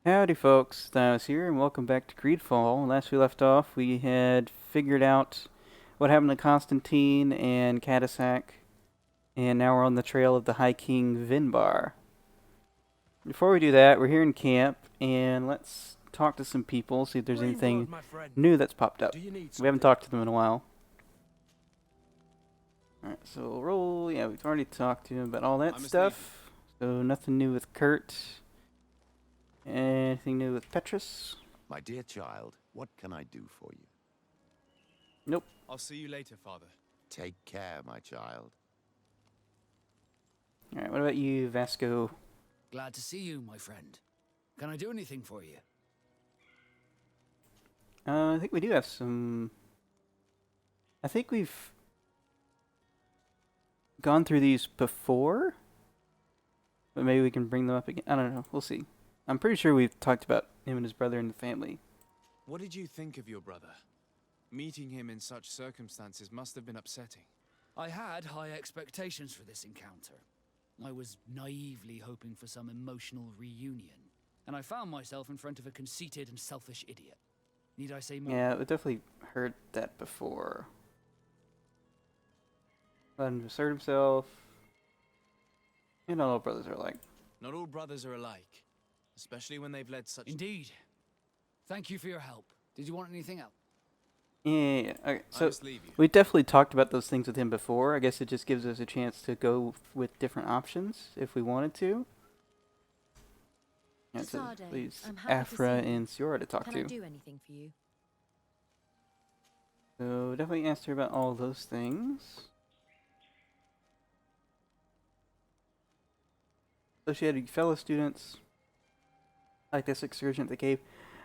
Howdy folks, Thanos here, and welcome back to Greedfall. Last we left off, we had figured out what happened to Constantine and Katasak, and now we're on the trail of the High King Vinbar. Before we do that, we're here in camp, and let's talk to some people, see if there's anything new that's popped up. We haven't talked to them in a while. Alright, so we'll roll. Yeah, we've already talked to him about all that stuff. So nothing new with Kurt. Anything new with Petrus? My dear child, what can I do for you? Nope. I'll see you later, Father. Take care, my child. Alright, what about you, Vasco? Glad to see you, my friend. Can I do anything for you? I think we do have some... I think we've gone through these before, but maybe we can bring them up again. I don't know. We'll see. I'm pretty sure we've talked about him and his brother and the family. What did you think of your brother? Meeting him in such circumstances must have been upsetting. I had high expectations for this encounter. I was naively hoping for some emotional reunion, and I found myself in front of a conceited and selfish idiot. Need I say more? Yeah, we definitely heard that before. Let him assert himself. And all brothers are like. Not all brothers are alike, especially when they've led such... Indeed. Thank you for your help. Did you want anything else? Yeah. Okay, so leave you. we definitely talked about those things with him before. I guess it just gives us a chance to go with different options if we wanted to. Yeah, so Sardet, please, I'm happy to Afra see you. and Siora to talk Can to. I do anything for you? So definitely asked her about all those things. So she had fellow students, like this excursion at the cave.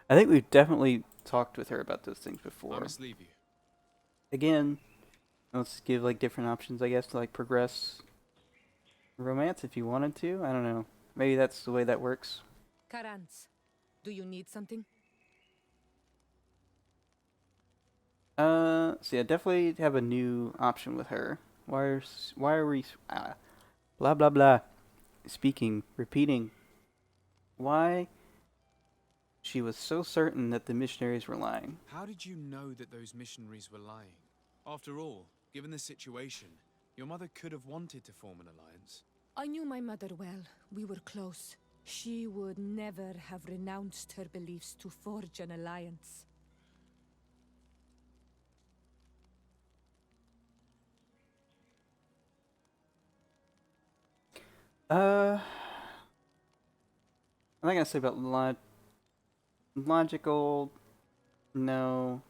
I think we've definitely talked with her about those things I before. must leave you. Again, let's give like different options, I guess, to like progress romance if you wanted to. I don't know. Maybe that's the way that works. Karans, do you need something? So yeah, definitely have a new option with her. Why are we blah blah blah speaking, repeating why she was so certain that the missionaries were lying. How did you know that those missionaries were lying? After all, given the situation, your mother could have wanted to form an alliance. I knew my mother well. We were close. She would never have renounced her beliefs to forge an alliance. I'm not gonna say about logical, no.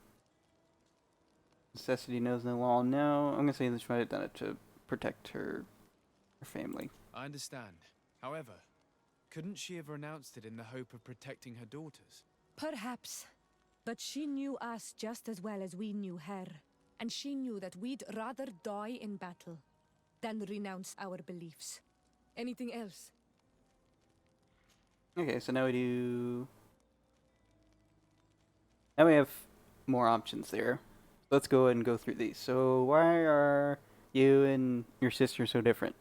Necessity knows no law, no. I'm gonna say that she might have done it to protect her family. I understand. However, couldn't she have renounced it in the hope of protecting her daughters? Perhaps. But she knew us just as well as we knew her. And she knew that we'd rather die in battle than renounce our beliefs. Anything else? Okay, so now we do. Now we have more options there. Let's go ahead and go through these. So why are you and your sister so different?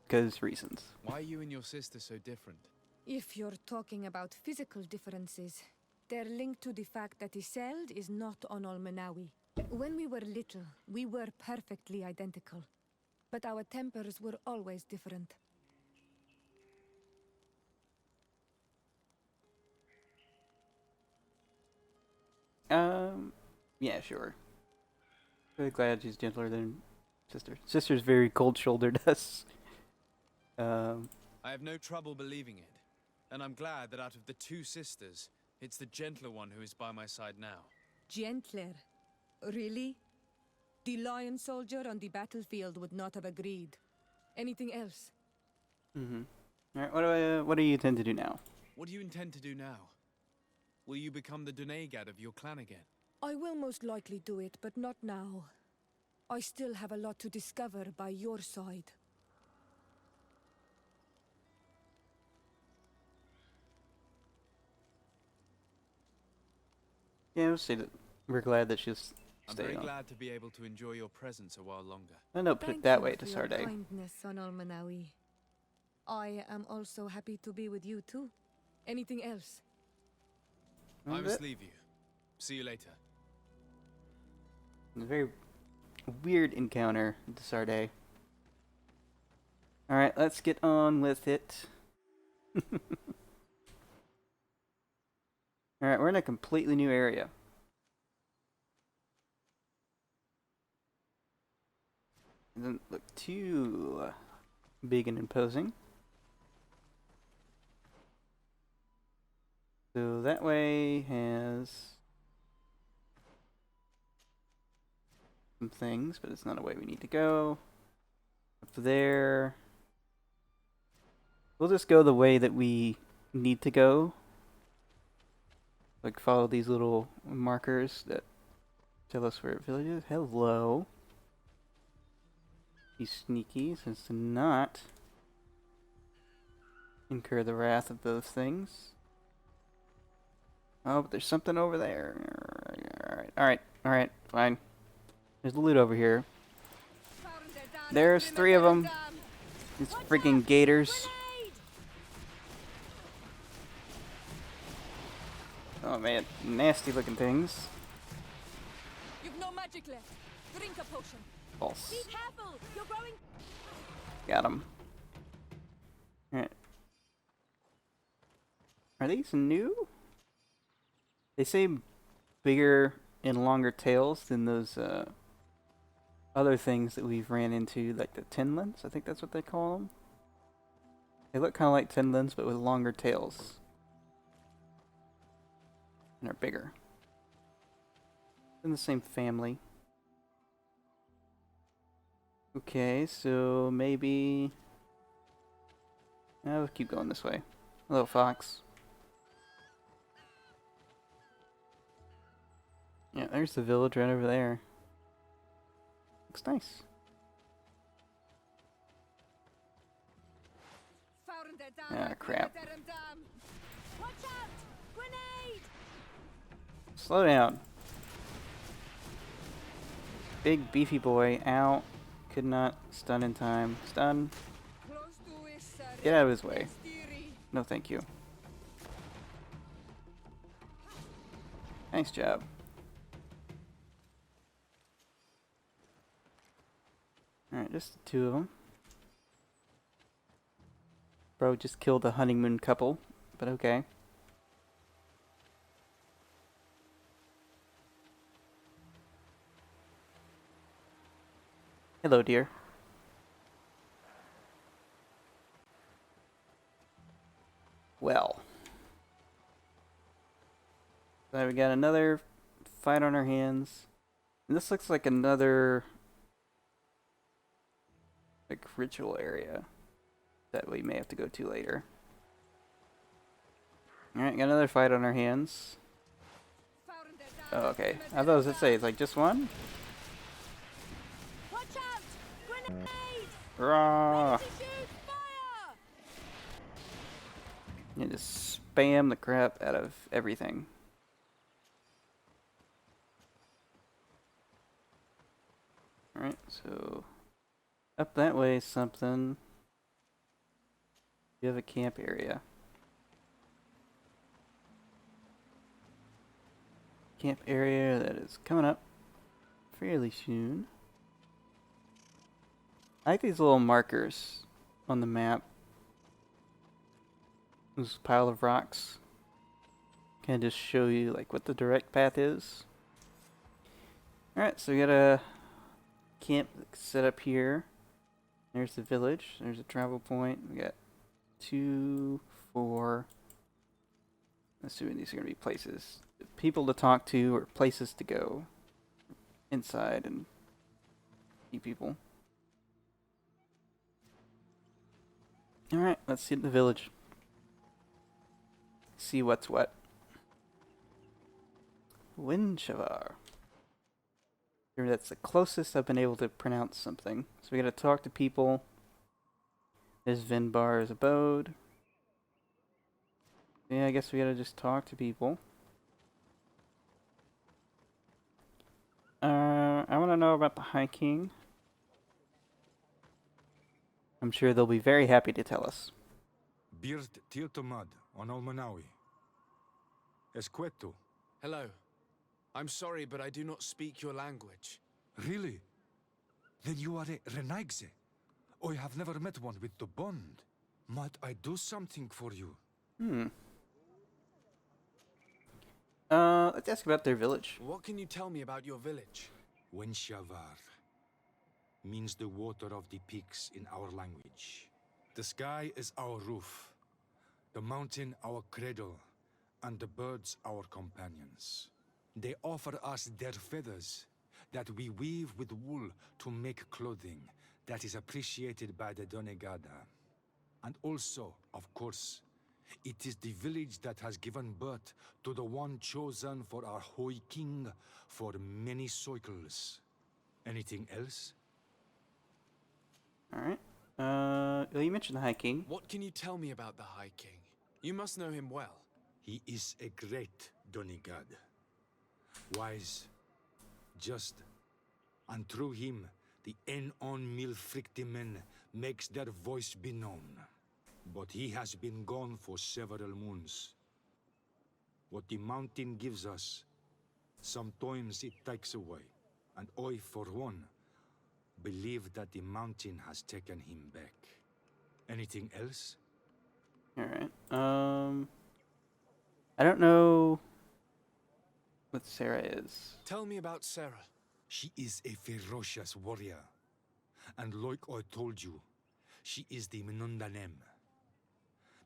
Because reasons. Why are you and your sister so different? If you're talking about physical differences, they're linked to the fact that Iseld is not on Olmenawi. When we were little, we were perfectly identical. But our tempers were always different. Yeah, sure. Really glad she's gentler than sister. Sister's very cold-shouldered us. I have no trouble believing it. And I'm glad that out of the two sisters, it's the gentler one who is by my side now. Gentler? Really? The lion soldier on the battlefield would not have agreed. Anything else? Alright, what do you intend to do now? What do you intend to do now? Will you become the Dunegad of your clan again? I will most likely do it, but not now. I still have a lot to discover by your side. Yeah, we'll say that we're glad that she's I'm staying very on. glad to be able to enjoy your presence a while longer. No, put Thank it that you way to for your Sardet. kindness on Almanawi. I am also happy to be with you too. Anything else? I must leave you. See you later. A very weird encounter with the Sardet. Alright, let's get on with it. Alright, we're in a completely new area. It doesn't look too big and imposing. So that way has some things, but it's not a way we need to go. Up there. We'll just go the way that we need to go. Like follow these little markers that tell us where it village is. Hello. Be sneaky so as to not incur the wrath of those things. Oh, but there's something over there. Alright, fine. There's loot over here. There's 3 of them. These freaking gators. Oh man, nasty looking things. You've no magic left. Drink a potion. False. Be careful. You're growing. Got him. Alright. Are these new? They say bigger and longer tails than those other things that we've ran into, like the tinlins. I think that's what they call them. They look kind of like tinlins, but with longer tails. And are bigger. In the same family. Okay, so maybe... I'll keep going this way. Hello, fox. Yeah, there's the village right over there. Looks nice. Ah, crap. Watch out! Grenade! Slow down. Big beefy boy. Ow. Could not stun in time. Stun. Get out of his way. No thank you. Nice job. Alright, just the 2 of them. Bro just killed a honeymoon couple, but okay. Hello, dear. Well. So we got another fight on our hands. And this looks like another ritual area that we may have to go to later. Alright, got another fight on our hands. Oh, okay. I thought it was to say, it's like just one? Watch out! Grenade! Rah! Ready to shoot! Fire! You just spam the crap out of everything. Alright, so up that way is something. You have a camp area. Camp area that is coming up fairly soon. I like these little markers on the map. This pile of rocks can just show you like what the direct path is. Alright, so we got a camp set up here. There's the village. There's a travel point. We got 2, 4. Assuming these are going to be places. People to talk to or places to go inside and see people. Alright, let's see the village. See what's what. Windshavar. That's the closest I've been able to pronounce something. So we gotta talk to people. There's Vinbar's abode. Yeah, I guess we gotta just talk to people. I wanna know about the High King. I'm sure they'll be very happy to tell us. Birst Tirtomad, Onolmanawi. Esqueto. Hello. I'm sorry, but I do not speak your language. Really? Then you are a Renaigse. I have never met one with the bond. Might I do something for you? Let's ask about their village. What can you tell me about your village? Wenshavar means the water of the peaks in our language. The sky is our roof, the mountain our cradle, and the birds our companions. They offer us their feathers that we weave with wool to make clothing that is appreciated by the Donegada. And also, of course, it is the village that has given birth to the one chosen for our Hoi King for many cycles. Anything else? Alright. Well, you mentioned the High King. What can you tell me about the High King? You must know him well. He is a great Donegad. Wise, just, and through him, the Enon Milfrictimen makes their voice be known. But he has been gone for several moons. What the mountain gives us, sometimes it takes away. And I, for one, believe that the mountain has taken him back. Anything else? Alright. I don't know what Sarah is. Tell me about Sarah. She is a ferocious warrior. And like I told you, she is the Menundanem,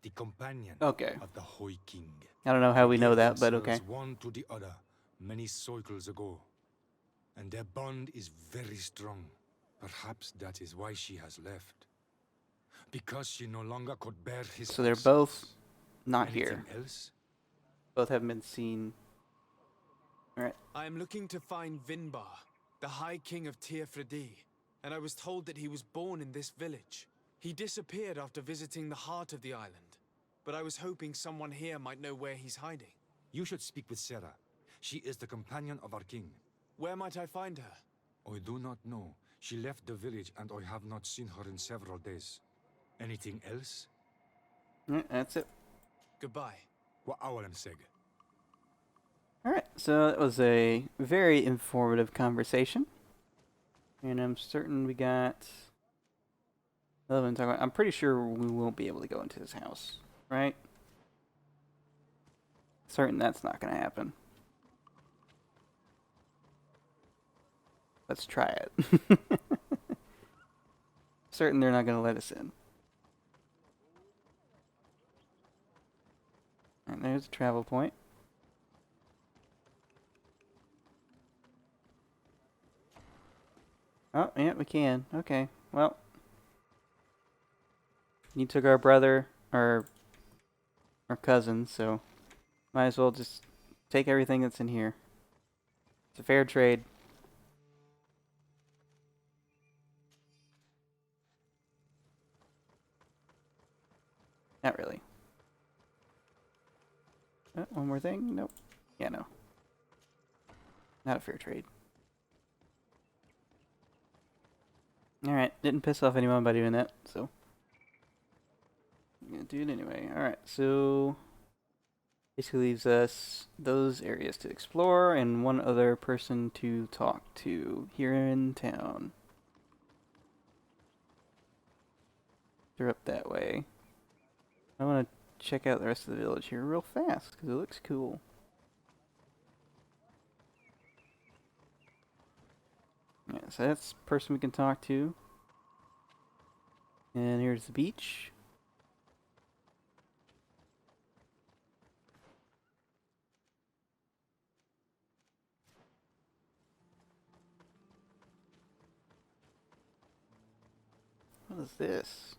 the companion Okay. of the Hoi King. I don't know how we know They that, but themselves okay. one to the other many cycles ago. And their bond is very strong. Perhaps that is why she has left. Because she no longer could bear his So they're forces. both not Anything here. else? Both haven't been seen. Alright. I am looking to find Vinbar, the High King of Tirfredi, and I was told that he was born in this village. He disappeared after visiting the heart of the island, but I was hoping someone here might know where he's hiding. You should speak with Sarah. She is the companion of our king. Where might I find her? I do not know. She left the village and I have not seen her in several days. Anything else? Alright, that's it. Goodbye. What awalem seg? Alright, so that was a very informative conversation. And I'm certain we got... I'm pretty sure we won't be able to go into his house, right? Certain that's not going to happen. Let's try it. Certain they're not going to let us in. And there's a travel point. Oh, yeah, we can. Okay, well. You took our brother, our cousin, so might as well just take everything that's in here. It's a fair trade. Not really. One more thing? Nope. Yeah, no. Not a fair trade. Alright, didn't piss off anyone by doing that, so. I'm gonna do it anyway. Alright, so. Basically leaves us those areas to explore and one other person to talk to here in town. They're up that way. I want to check out the rest of the village here real fast because it looks cool. Yeah, so that's the person we can talk to. And here's the beach. What is this?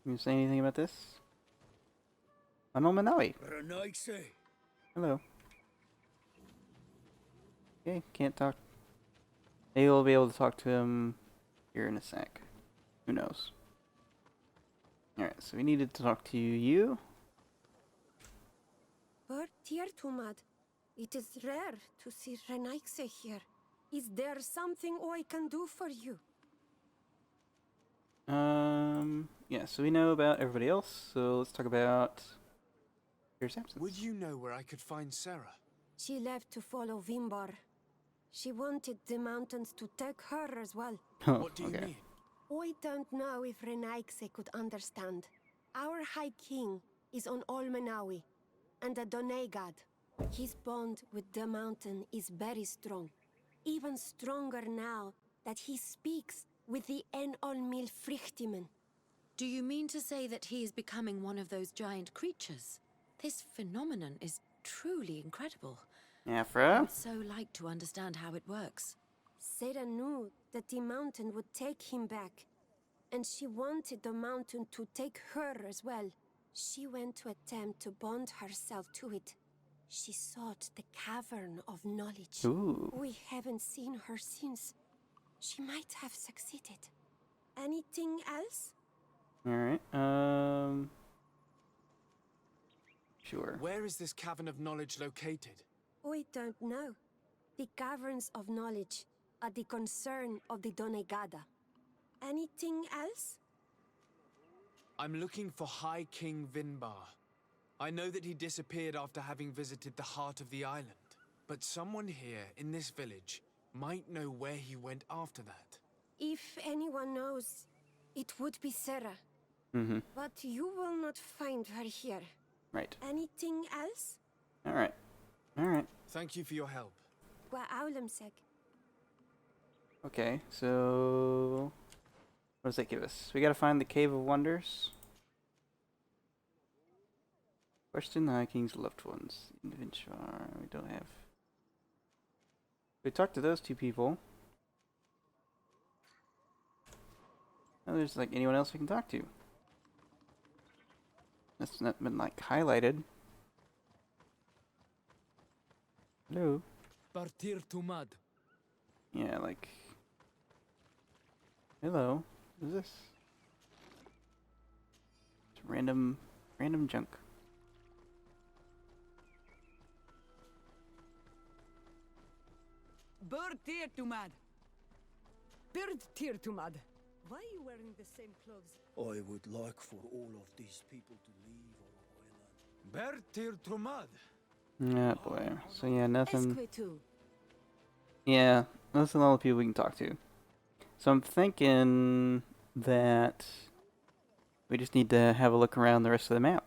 Can you say anything about this? Anomawi. Hello. Okay, can't talk. Maybe we'll be able to talk to him here in a sec. Who knows? Alright, so we needed to talk to you. But Tiertumad, it is rare to see Renaikse here. Is there something I can do for you? yeah, so we know about everybody else, so let's talk about Sarah's absence. Would you know where I could find Sarah? She left to follow Vimbar. She wanted the mountains to take her as well. Oh, What do you okay. I mean? don't know if Renaigse could understand. Our High King is on Olmenawi, and a Donegad. His bond with the mountain is very strong. Even stronger now that he speaks with the En-Olmil Frichtimen. Do you mean to say that he is becoming one of those giant creatures? This phenomenon is truly incredible. I Afra? would so like to understand how it works. Sarah knew that the mountain would take him back, and she wanted the mountain to take her as well. She went to attempt to bond herself to it. She sought the Cavern of Knowledge. Ooh. We haven't seen her since. She might have succeeded. Anything else? Alright, sure. Where is this Cavern of Knowledge located? We don't know. The Caverns of Knowledge are the concern of the Donegada. Anything else? I'm looking for High King Vinbar. I know that he disappeared after having visited the heart of the island. But someone here in this village might know where he went after that. If anyone knows, it would be Sarah. Mm-hmm. But you will not find her here. Right. Anything else? Alright. Alright. Thank you for your help. Wa aulemsek. Okay, so... what does that give us? We gotta find the Cave of Wonders. Question the High King's loved ones. Inventar. We don't have... we talked to those two people. Oh, there's like anyone else we can talk to. That's not been like highlighted. Hello? Partir Tumad. Yeah, like... hello. Who's this? It's random junk. Bird Tumad. Bird Tumad. Why are you wearing the same clothes? I would like for all of these people to leave our island. Bertir Trumad. Yeah, boy. So yeah, nothing... Esquetu. yeah, that's all the people we can talk to. So I'm thinking that we just need to have a look around the rest of the map.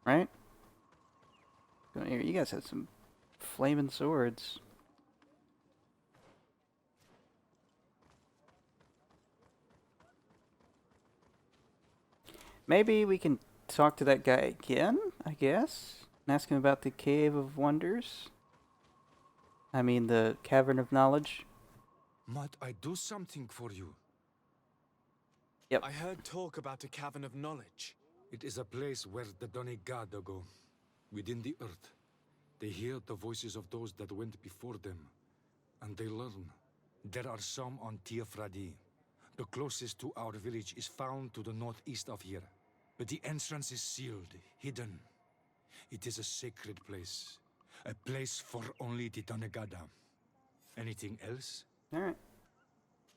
Right? Go here. You guys have some flaming swords. Maybe we can talk to that guy again, I guess, and ask him about the Cave of Wonders. I mean, the Cavern of Knowledge. Might I do something for you? Yep. I heard talk about a Cavern of Knowledge. It is a place where the Donegada go, within the earth. They hear the voices of those that went before them, and they learn. There are some on Tiafradi. The closest to our village is found to the northeast of here, but the entrance is sealed, hidden. It is a sacred place, a place for only the Donegada. Anything else? Alright.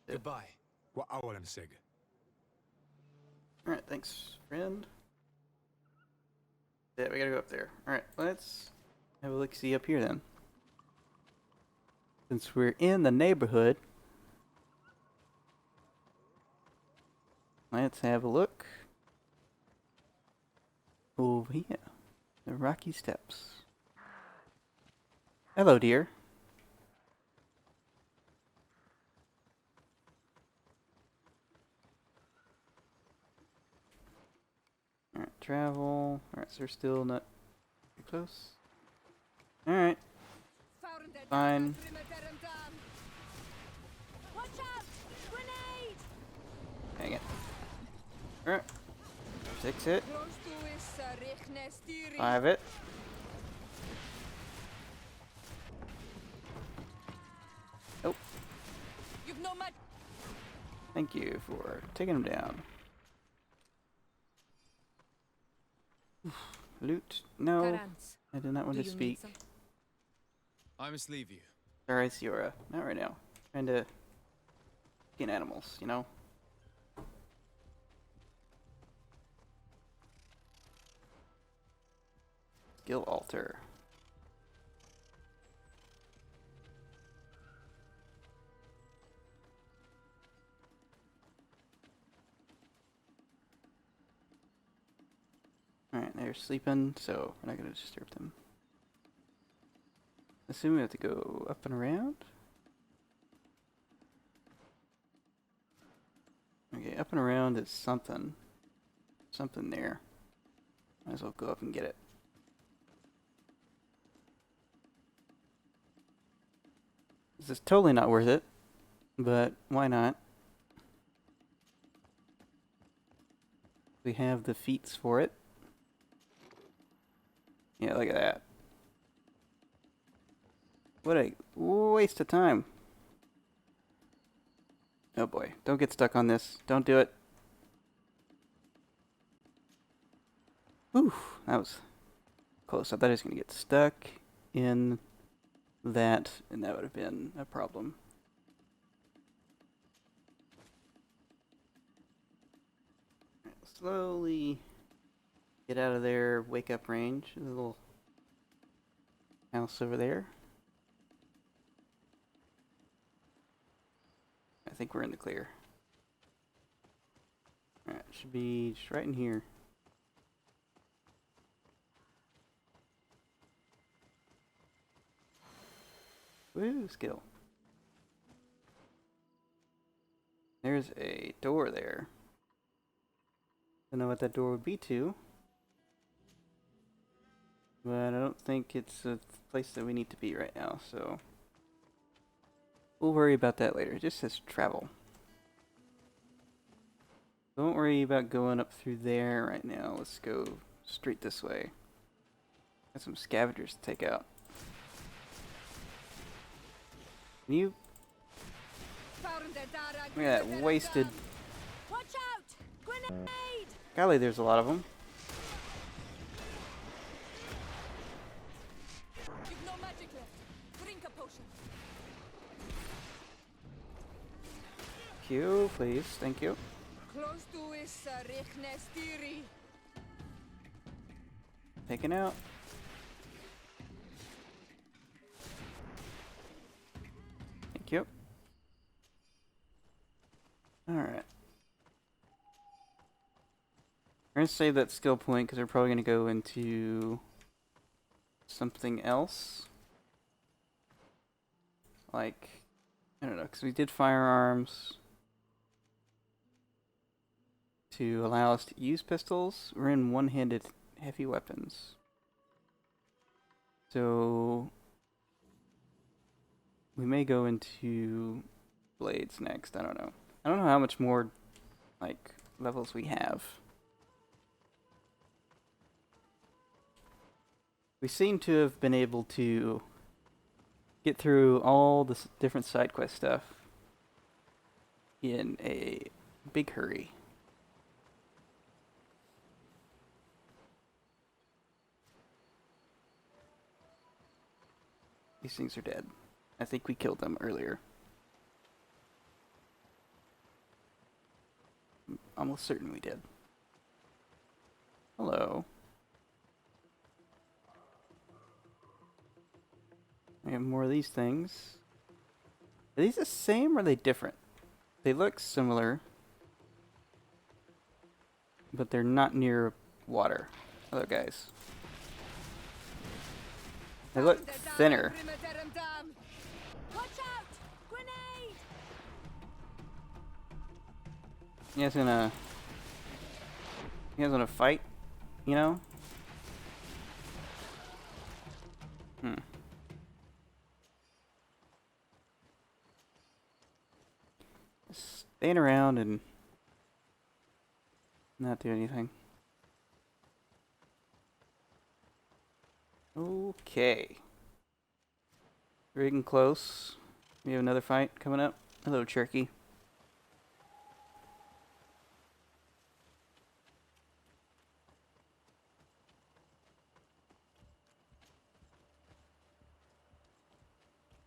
Goodbye. Wa awalem seg. Alright, thanks, friend. Yeah, we gotta go up there. Alright, let's have a look-see up here then. Since we're in the neighborhood, let's have a look over here. The Rocky Steps. Hello, dear. Alright, travel. Alright, so we're still not too close. Alright, fine. Watch out! Grenade! Dang it. Alright. 6 it. 5 it. Oh. You've no much. Thank you for taking him down. Loot? No. I did not want to speak. I must leave you. Alright, Siora. Not right now. Trying to get animals, you know? Skill altar. Alright, they're sleeping, so we're not going to disturb them. Assume we have to go up and around. Okay, up and around is something. Something there. Might as well go up and get it. This is totally not worth it, but why not? We have the feats for it. Yeah, look at that. What a waste of time. Oh boy, don't get stuck on this. Don't do it. Ooh, that was close. I thought I was going to get stuck in that, and that would have been a problem. Slowly get out of their wake-up range. There's a little house over there. I think we're in the clear. Alright, should be just right in here. Woo, skill. There's a door there. Don't know what that door would be to. But I don't think it's a place that we need to be right now, so we'll worry about that later. It just says travel. Don't worry about going up through there right now. Let's go straight this way. Got some scavengers to take out. Can you... Look at that wasted... Watch out! Grenade! Golly, there's a lot of them. You've no magic left. Drink a potion. Q, please. Thank you. Close to is Richnestiri. Taken out. Thank you. Alright. We're going to save that skill point because we're probably going to go into something else. Like, I don't know, because we did firearms to allow us to use pistols. We're in one-handed heavy weapons. So we may go into blades next. I don't know. I don't know how much more like levels we have. We seem to have been able to get through all the different side quest stuff in a big hurry. These things are dead. I think we killed them earlier. I'm almost certain we did. Hello. We have more of these things. Are these the same or are they different? They look similar, but they're not near water. Hello, guys. They look thinner. Watch out! Grenade! You guys gonna fight? You know? Staying around and not do anything. Okay. We're getting close. We have another fight coming up. Hello, Cherokee.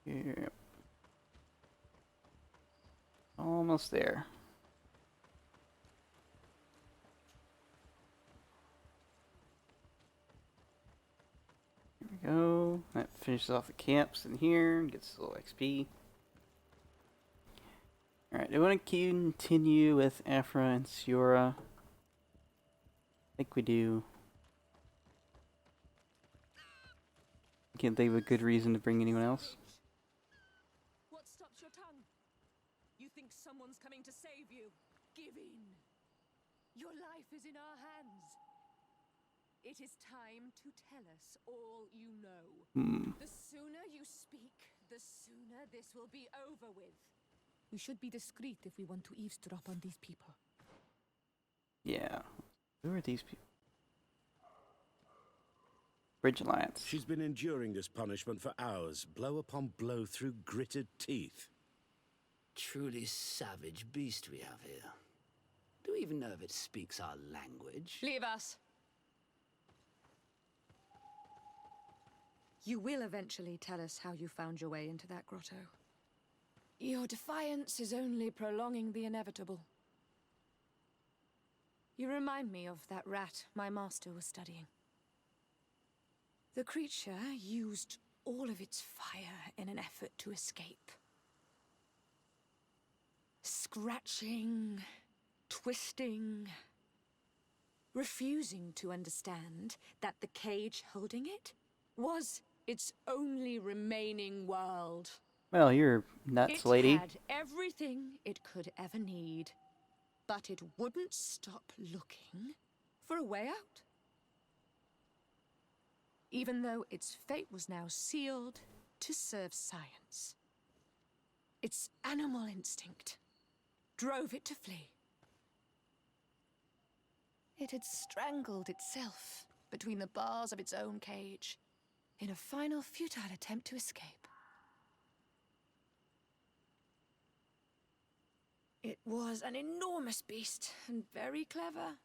Here. Almost there. There we go. That finishes off the camps in here and gets a little XP. Alright, I want to continue with Afra and Siora. I think we do. Can't think of a good reason to bring anyone else. What stops your tongue? You think someone's coming to save you? Give in. Your life is in our hands. It is time to tell us all you know. The sooner you speak, the sooner this will be over with. We should be discreet if we want to eavesdrop on these people. Yeah. Who are these people? Bridge Alliance. She's been enduring this punishment for hours, blow upon blow through gritted teeth. Truly savage beast we have here. Do we even know if it speaks our language? Leave us. You will eventually tell us how you found your way into that grotto. Your defiance is only prolonging the inevitable. You remind me of that rat my master was studying. The creature used all of its fire in an effort to escape. Scratching, twisting, refusing to understand that the cage holding it was its only remaining world. Well, you're nuts, lady. It had everything it could ever need, but it wouldn't stop looking for a way out. Even though its fate was now sealed to serve science. Its animal instinct drove it to flee. It had strangled itself between the bars of its own cage in a final futile attempt to escape. It was an enormous beast and very clever.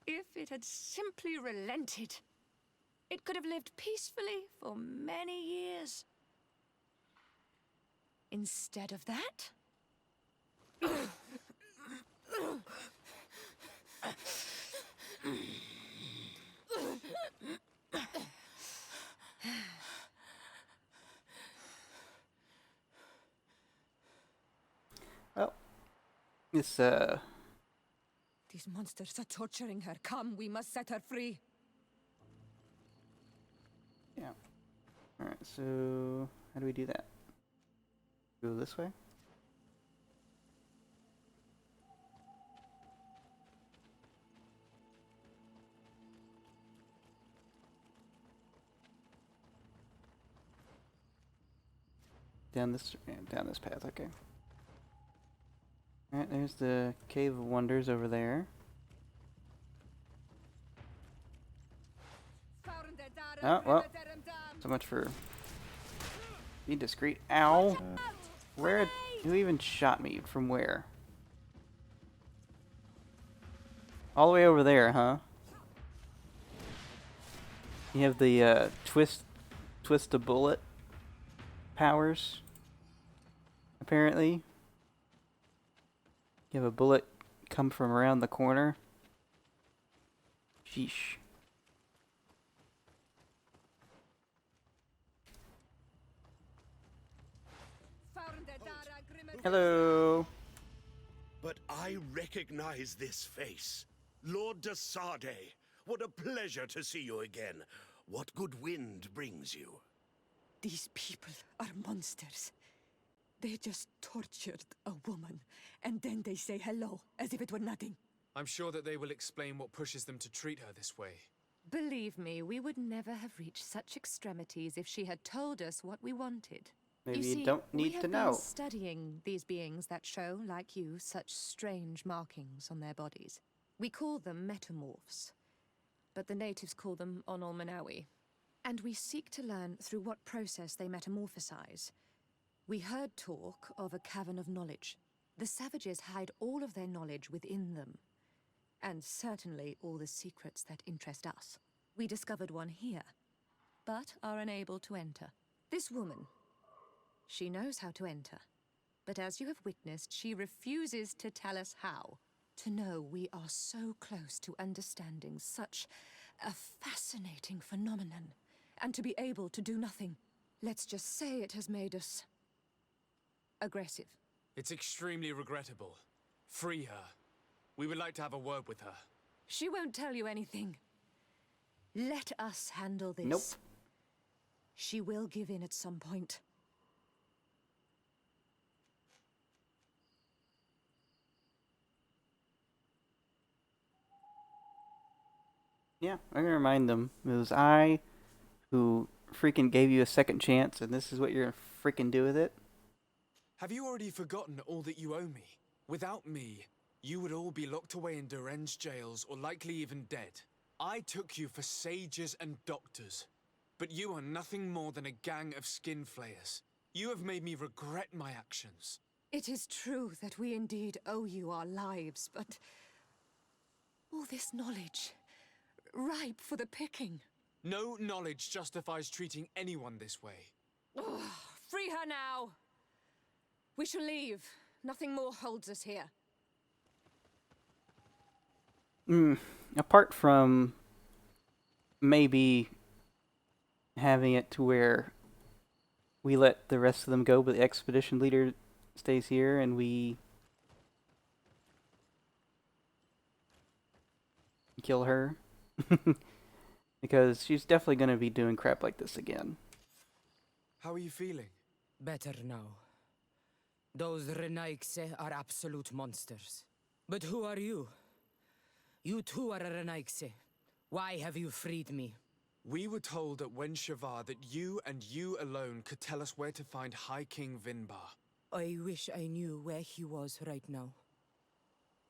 If it had simply relented, it could have lived peacefully for many years. Instead of that, well, this These monsters are torturing her. Come, we must set her free. yeah. Alright, so how do we do that? Go this way? Down this path, okay. Alright, there's the Cave of Wonders over there. Oh, well. So much for being discreet. Ow! Where? Who even shot me? From where? All the way over there, huh? You have the twist a bullet powers. Apparently. You have a bullet come from around the corner. Sheesh. Hello. But I recognize this face. Lord de Sardet. What a pleasure to see you again. What good wind brings you? These people are monsters. They just tortured a woman, and then they say hello, as if it were nothing. I'm sure that they will explain what pushes them to treat her this way. believe me, we would never have reached such extremities if she had told us what we wanted. Maybe You you see, don't we need have to been know. studying these beings that show, like you, such strange markings on their bodies. We call them metamorphs, but the natives call them Onol-Manawi. And we seek to learn through what process they metamorphosize. We heard talk of a Cavern of Knowledge. The savages hide all of their knowledge within them, and certainly all the secrets that interest us. We discovered one here, but are unable to enter. This woman, she knows how to enter, but as you have witnessed, she refuses to tell us how. To know we are so close to understanding such A fascinating phenomenon. And to be able to do nothing. Let's just say it has made us aggressive. It's extremely regrettable. Free her. We would like to have a word with her. She won't tell you anything. Let us handle this. Nope. She will give in at some point. Yeah, I'm gonna remind them. It was I who freaking gave you a second chance, and this is what you're gonna freaking do with it? Have you already forgotten all that you owe me? Without me, you would all be locked away in deranged jails or likely even dead. I took you for sages and doctors, but you are nothing more than a gang of skin flayers. You have made me regret my actions. It is true that we indeed owe you our lives, but all this knowledge, ripe for the picking. No knowledge justifies treating anyone this way. Ugh, free her now! We shall leave. Nothing more holds us here. Apart from maybe having it to where we let the rest of them go, but the expedition leader stays here and we kill her. Because she's definitely going to be doing crap like this again. How are you feeling? Better now. Those Renaigse are absolute monsters. But who are you? You too are a Renaigse. Why have you freed me? We were told at Wen Shavar that you and you alone could tell us where to find High King Vinbar. I wish I knew where he was right now.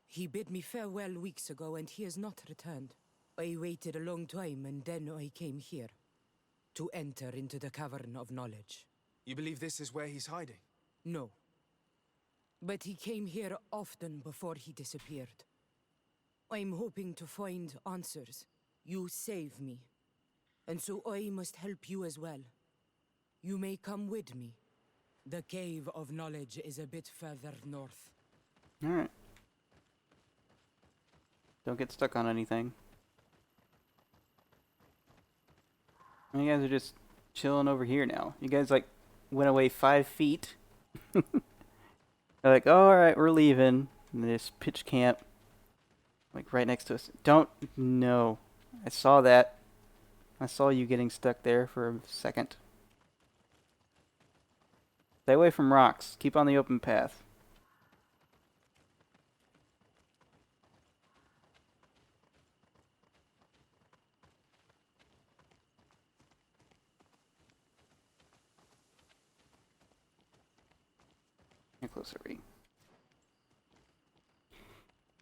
He bid me farewell weeks ago and he has not returned. I waited a long time and then I came here. To enter into the Cavern of Knowledge. You believe this is where he's hiding? No. But he came here often before he disappeared. I'm hoping to find answers. You save me. And so I must help you as well. You may come with me. The Cave of Knowledge is a bit further north. Alright. Don't get stuck on anything. And you guys are just chilling over here now. You guys, like, went away 5 feet. They're like, oh, alright, we're leaving. And they just pitch camp. Like, right next to us. Don't... No. I saw that. I saw you getting stuck there for a second. Stay away from rocks. Keep on the open path. Get closer, Ree.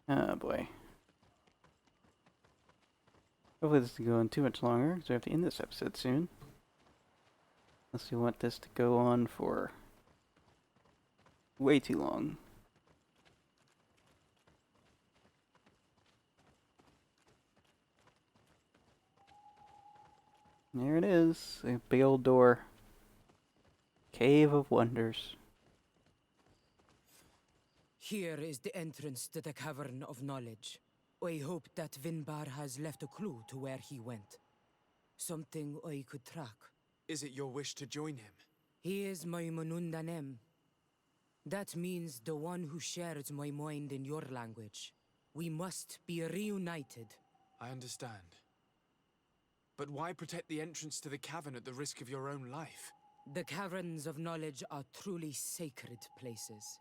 Oh boy. Hopefully this isn't going too much longer, because we have to end this episode soon. Unless you want this to go on for way too long. There it is, a big old door. Cave of Wonders. Here is the entrance to the Cavern of Knowledge. I hope that Vinbar has left a clue to where he went. Something I could track. Is it your wish to join him? He is my Manundanem. That means the one who shares my mind in your language. We must be reunited. I understand. But why protect the entrance to the cavern at the risk of your own life? The Caverns of Knowledge are truly sacred places.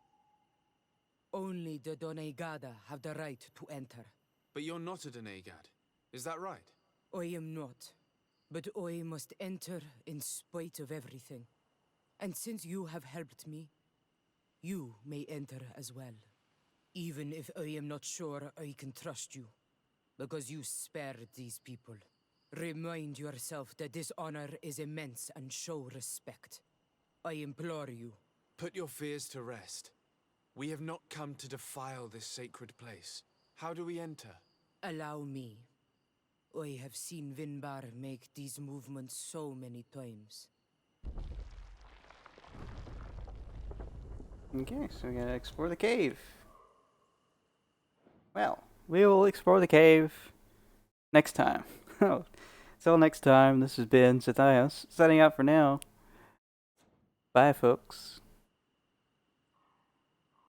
Only the Doneigada have the right to enter. But you're not a Doneigad, is that right? I am not. But I must enter in spite of everything. And since you have helped me, you may enter as well. Even if I am not sure I can trust you. Because you spared these people. Remind yourself that this honor is immense and show respect. I implore you. Put your fears to rest. We have not come to defile this sacred place. How do we enter? Allow me. I have seen Vinbar make these movements so many times. Okay, so we gotta explore the cave. Well, we will explore the cave next time. Until next time, this has been Zethios, signing out for now. Bye, folks.